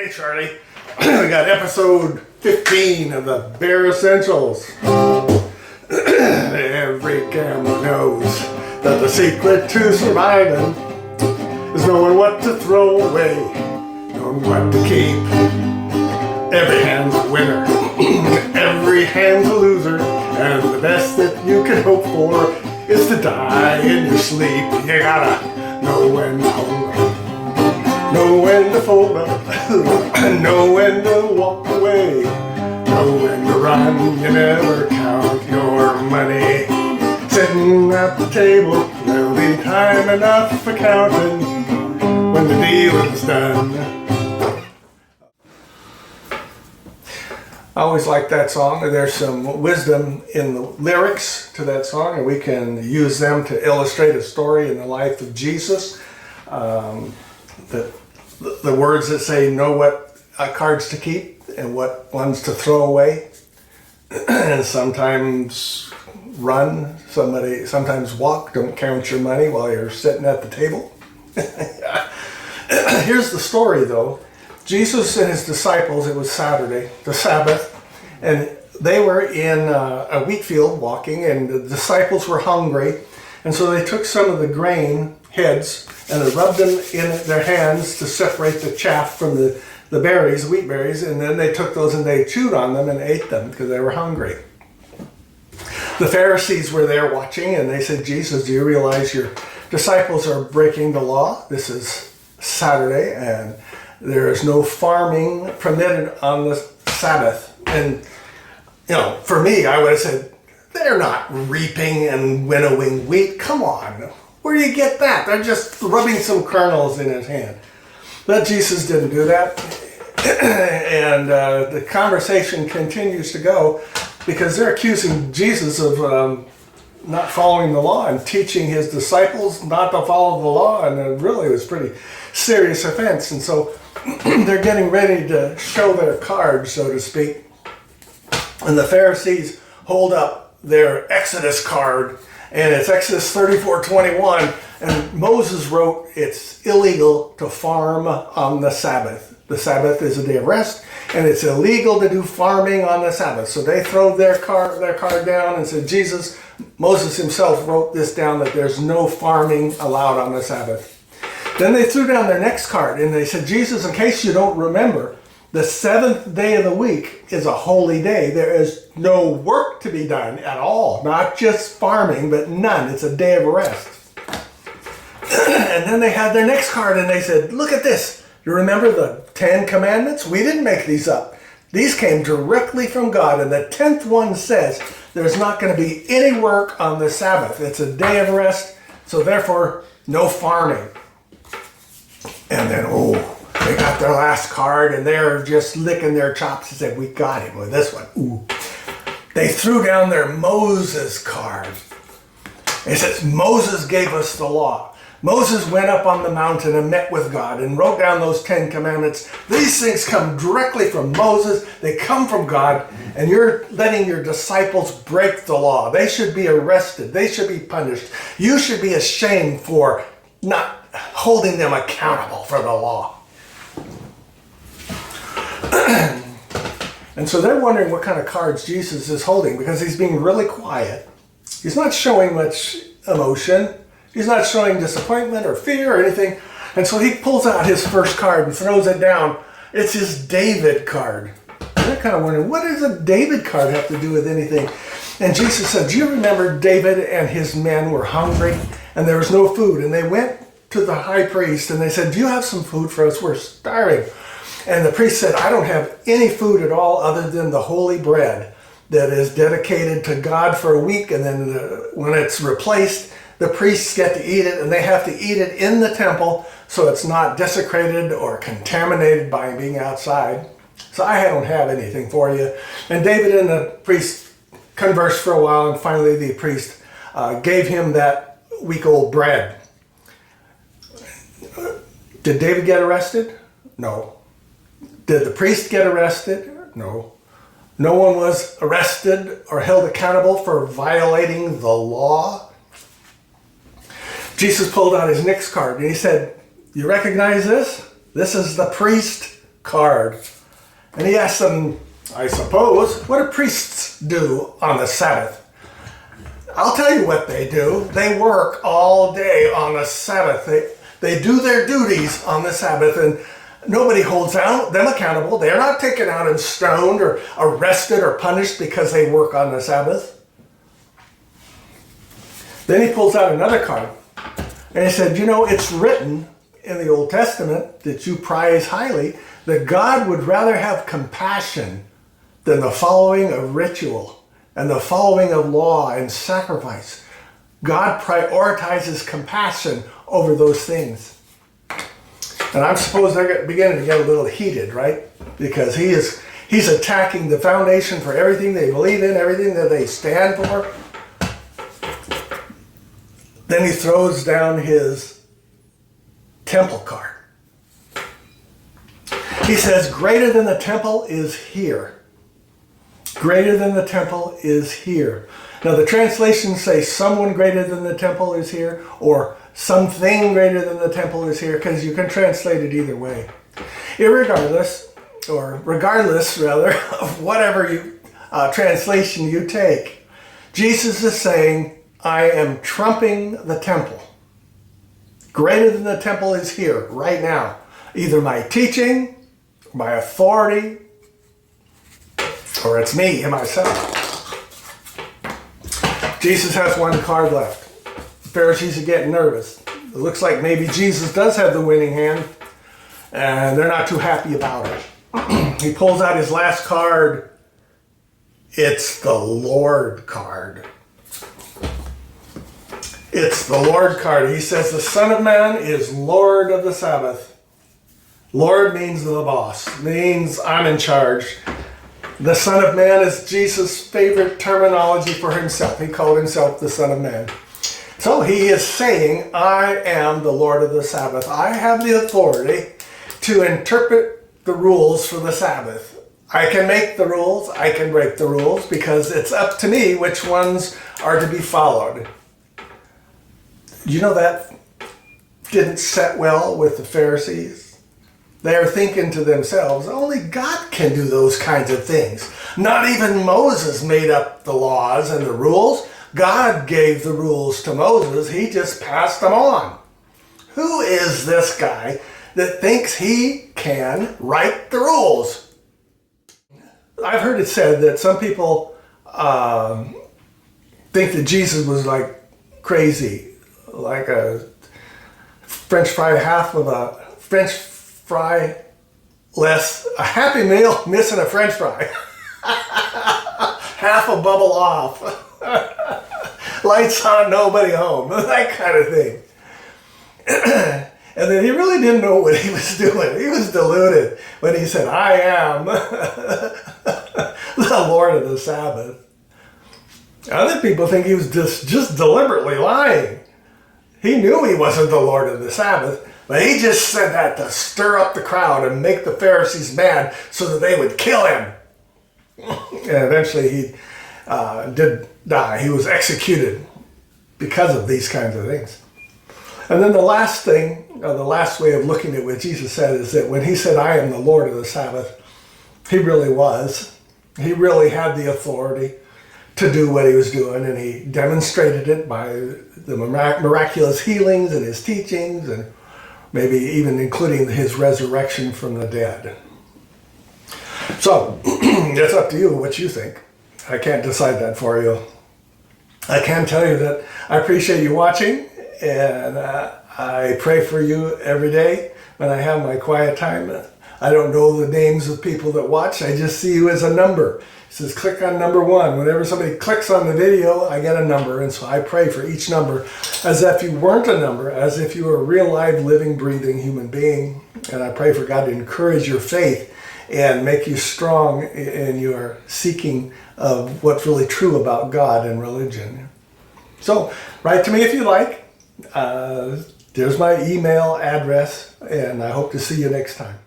Hey Charlie, we got episode 15 of the Bare Essentials. Every camera knows that the secret to surviving is knowing what to throw away, knowing what to keep. Every hand's a winner, every hand's a loser, and the best that you can hope for is to die in your sleep. You gotta know when to hold up, know when to fold up, know when to walk away, know when to run. You never count your money. Sitting at the table, there'll be time enough for counting when the dealing's done. I always like that song. There's some wisdom in the lyrics to that song, and we can use them to illustrate a story in the life of Jesus. The words that say know what cards to keep and what ones to throw away, and sometimes run, sometimes walk. Don't count your money while you're sitting at the table. Here's the story though. Jesus and his disciples, it was Saturday, the Sabbath, and they were in a wheat field walking, and the disciples were hungry, and so they took some of the grain heads and they rubbed them in their hands to separate the chaff from the berries, wheat berries, and then they took those and they chewed on them and ate them because they were hungry. The Pharisees were there watching, and they said, Jesus, do you realize your disciples are breaking the law? This is Saturday, and there is no farming permitted on the Sabbath. And, for me, I would have said, they're not reaping and winnowing wheat. Come on. Where do you get that? They're just rubbing some kernels in his hand. But Jesus didn't do that. And the conversation continues to go because they're accusing Jesus of not following the law and teaching his disciples not to follow the law. And it really was pretty serious offense. And so they're getting ready to show their cards, so to speak. And the Pharisees hold up their Exodus card, and it's Exodus 34:21, and Moses wrote it's illegal to farm on the Sabbath. The Sabbath is a day of rest, and it's illegal to do farming on the Sabbath. So they throw their card down and said, Moses himself wrote this down that there's no farming allowed on the Sabbath. Then they threw down their next card and they said, Jesus, in case you don't remember, the seventh day of the week is a holy day. There is no work to be done at all. Not just farming, but none. It's a day of rest. And then they had their next card and they said, look at this. You remember the 10 commandments? We didn't make these up. These came directly from God. And the 10th one says there's not going to be any work on the Sabbath. It's a day of rest. So therefore, no farming. And then, they got their last card and they're just licking their chops and said, we got him with this one. Ooh. They threw down their Moses card. It says, Moses gave us the law. Moses went up on the mountain and met with God and wrote down those 10 commandments. These things come directly from Moses. They come from God, and you're letting your disciples break the law. They should be arrested. They should be punished. You should be ashamed for not holding them accountable for the law. And so they're wondering what kind of cards Jesus is holding because he's being really quiet. He's not showing much emotion. He's not showing disappointment or fear or anything. And so he pulls out his first card and throws it down. It's his David card. And they're kind of wondering, what does a David card have to do with anything? And Jesus said, do you remember David and his men were hungry and there was no food? And they went to the high priest and they said, do you have some food for us? We're starving. And the priest said, I don't have any food at all other than the holy bread that is dedicated to God for a week. And then when it's replaced, the priests get to eat it, and they have to eat it in the temple so it's not desecrated or contaminated by being outside. So I don't have anything for you. And David and the priest conversed for a while, and finally the priest gave him that week-old bread. Did David get arrested? No. Did the priest get arrested? No. No one was arrested or held accountable for violating the law. Jesus pulled out his next card and he said, you recognize this? This is the priest card. And he asked them, I suppose, what do priests do on the Sabbath? I'll tell you what they do. They work all day on the Sabbath. They do their duties on the Sabbath, and nobody holds them accountable. They're not taken out and stoned or arrested or punished because they work on the Sabbath. Then he pulls out another card, and he said, it's written in the Old Testament that you prize highly that God would rather have compassion than the following of ritual and the following of law and sacrifice. God prioritizes compassion over those things. And I'm supposed they're beginning to get a little heated, right? Because he's attacking the foundation for everything they believe in, everything that they stand for. Then he throws down his temple card. He says, greater than the temple is here. Greater than the temple is here. Now the translations say someone greater than the temple is here, or something greater than the temple is here, because you can translate it either way. Regardless of whatever translation you take, Jesus is saying, I am trumping the temple. Greater than the temple is here, right now. Either my teaching, my authority, or it's me and myself. Jesus has one card left. The Pharisees are getting nervous. It looks like maybe Jesus does have the winning hand, and they're not too happy about it. He pulls out his last card. It's the Lord card. It's the Lord card. He says the Son of Man is Lord of the Sabbath. Lord means the boss, means I'm in charge. The Son of Man is Jesus' favorite terminology for himself. He called himself the Son of Man. So he is saying, I am the Lord of the Sabbath. I have the authority to interpret the rules for the Sabbath. I can make the rules, I can break the rules, because it's up to me which ones are to be followed. You know that didn't set well with the Pharisees. They are thinking to themselves, only God can do those kinds of things. Not even Moses made up the laws and the rules. God gave the rules to Moses. He just passed them on. Who is this guy that thinks he can write the rules? I've heard it said that some people think that Jesus was like crazy, like a French fry, half of a French fry less, a Happy Meal missing a French fry. Half a bubble off. Lights on, nobody home. That kind of thing. And then he really didn't know what he was doing. He was deluded when he said, I am the Lord of the Sabbath. Other people think he was just deliberately lying. He knew he wasn't the Lord of the Sabbath, but he just said that to stir up the crowd and make the Pharisees mad so that they would kill him. And eventually he did die. He was executed because of these kinds of things. And then the last thing, the last way of looking at what Jesus said is that when he said, I am the Lord of the Sabbath, he really was. He really had the authority to do what he was doing, and he demonstrated it by the miraculous healings and his teachings, and maybe even including his resurrection from the dead. So, it's up to you what you think. I can't decide that for you. I can tell you that I appreciate you watching, and I pray for you every day when I have my quiet time. I don't know the names of people that watch. I just see you as a number. It says click on number 1. Whenever somebody clicks on the video, I get a number. And so I pray for each number as if you weren't a number, as if you were a real, live, living, breathing human being. And I pray for God to encourage your faith and make you strong in your seeking of what's really true about God and religion. So write to me if you like. There's my email address, and I hope to see you next time.